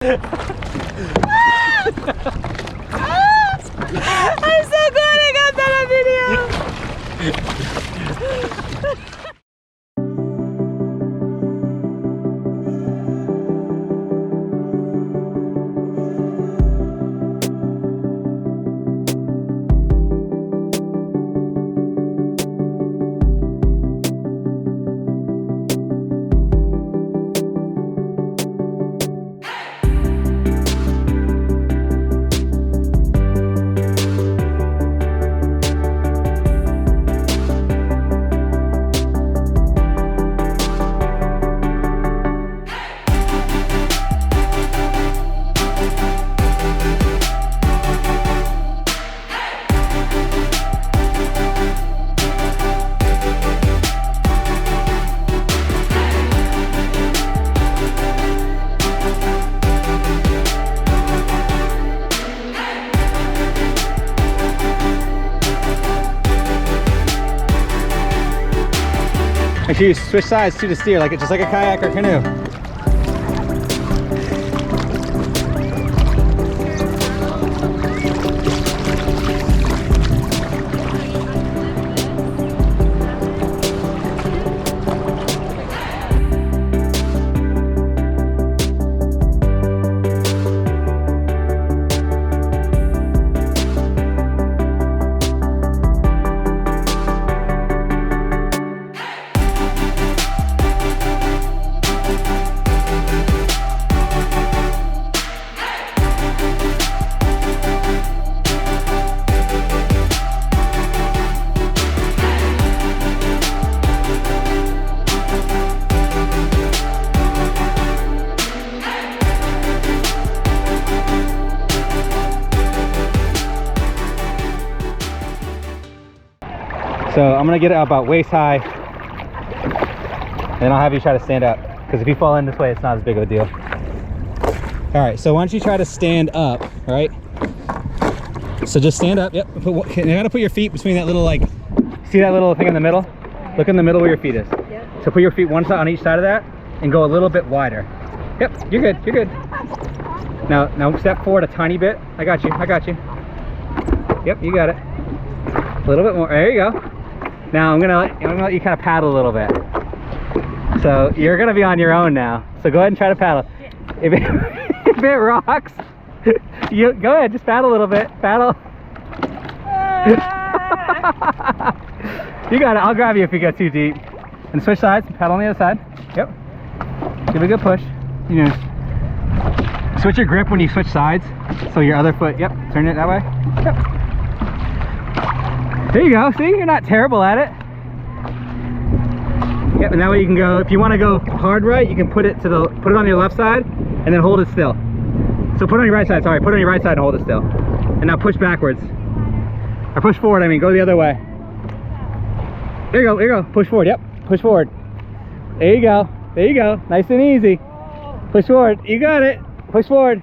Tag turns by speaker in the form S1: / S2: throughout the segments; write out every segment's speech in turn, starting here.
S1: I'm so glad I got that on video.
S2: Make sure you switch sides to the steer, like just like a kayak or canoe. So I'm gonna get it about waist high, and then I'll have you try to stand up, because if you fall in this way, it's not as big of a deal. All right, so why don't you try to stand up, right? So just stand up, yep. You gotta put your feet between that little, like, see that little thing in the middle? Look in the middle where your feet is. Yep. So put your feet one side on each side of that, and go a little bit wider. Yep, you're good, you're good. Now step forward a tiny bit. I got you, I got you. Yep, you got it. A little bit more, there you go. Now I'm gonna let you kind of paddle a little bit. So you're gonna be on your own now. So go ahead and try to paddle. If it rocks, you go ahead, just paddle a little bit. Paddle. You got it. I'll grab you if you go too deep. And switch sides. Paddle on the other side. Yep. Give it a good push. You know. Switch your grip when you switch sides. So your other foot. Yep. Turn it that way. Yep. There you go. See, you're not terrible at it. Yep, and that way you can go, if you want to go hard right, you can put it on your left side and then hold it still. So put it on your right side, sorry, put it on your right side and hold it still. And now push backwards. Or push forward, I mean, go the other way. There you go, there you go. Push forward, yep, push forward. There you go, there you go. Nice and easy. Push forward, you got it. Push forward.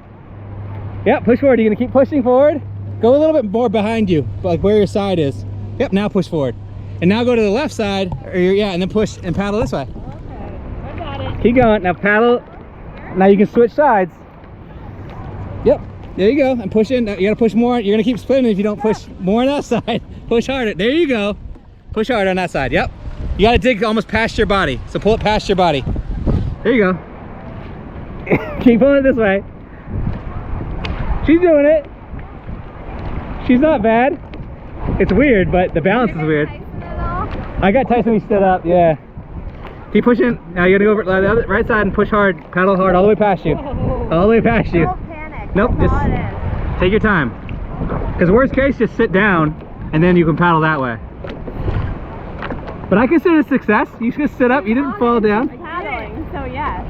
S2: Yep, push forward. You're gonna keep pushing forward. Go a little bit more behind you, like where your side is. Yep, now push forward. And now go to the left side, or yeah, and then push and paddle this way.
S1: Okay, I got it.
S2: Keep going, now paddle. Now you can switch sides. Yep, there you go, and push in. You gotta push more. You're gonna keep spinning if you don't push more on that side. Push harder, there you go. Push harder on that side, yep. You gotta dig almost past your body, so pull it past your body. There you go. Keep pulling it this way. She's doing it. She's not bad. It's weird, but the balance is weird. I got Tyson when he stood up, yeah. Keep pushing. Now you gotta go over the other right side and push hard, paddle hard all the way past you. All the way past you.
S1: Don't panic.
S2: Nope, just take your time. Because worst case, just sit down and then you can paddle that way. But I consider it a success. You just sit up, you didn't fall down.
S1: Paddling, so yes.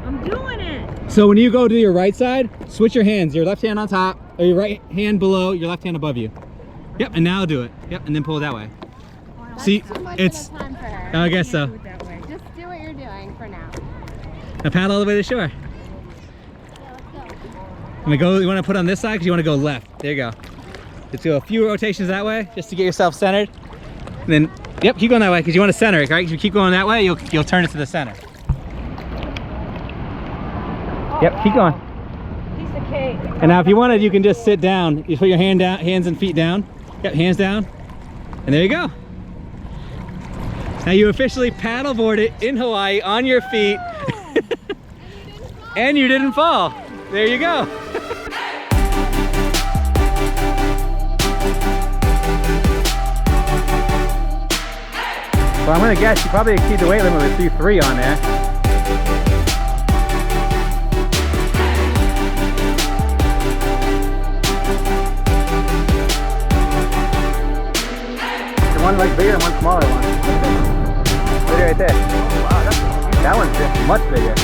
S1: I'm doing it.
S2: So when you go to your right side, switch your hands. Your left hand on top, or your right hand below, your left hand above you. Yep, and now do it. Yep, and then pull it that way.
S1: Well,
S2: see,
S1: it's time for her.
S2: I guess so.
S1: Just do what you're doing for now.
S2: Now paddle all the way to the shore. You want to put on this side because you want to go left. There you go. Just go a few rotations that way, just to get yourself centered. And then, yep, keep going that way because you want to center it, right? If you keep going that way, you'll turn it to the center. Yep, keep going.
S1: Okay.
S2: And now if you wanted, you can just sit down. You put your hands and feet down. Yep, hands down. And there you go. Now you officially paddleboarded in Hawaii on your feet. And you didn't fall. There you go. Well, I'm gonna guess you probably exceed the weight limit with 2-3 on there. The one like bigger and one smaller one. Look right there. Oh, wow, that one's just much bigger.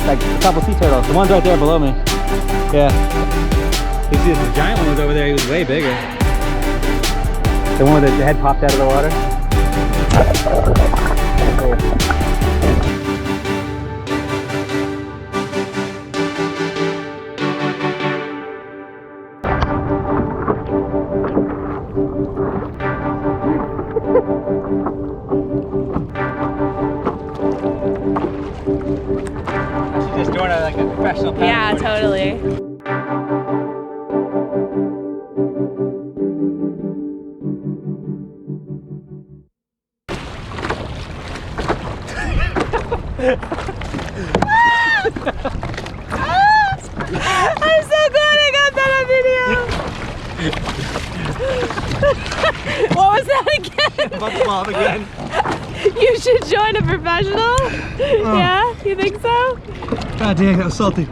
S2: Like a couple sea turtles. The one's right there below me. Yeah. You see this giant one was over there. He was way bigger. The one with the head popped out of the water. She's just doing it like a professional paddleboard.
S1: Yeah, totally. I'm so glad I got that on video. What was that again?
S2: About to fall again.
S1: You should join a professional? Yeah? You think so?
S2: God dang, that was salty.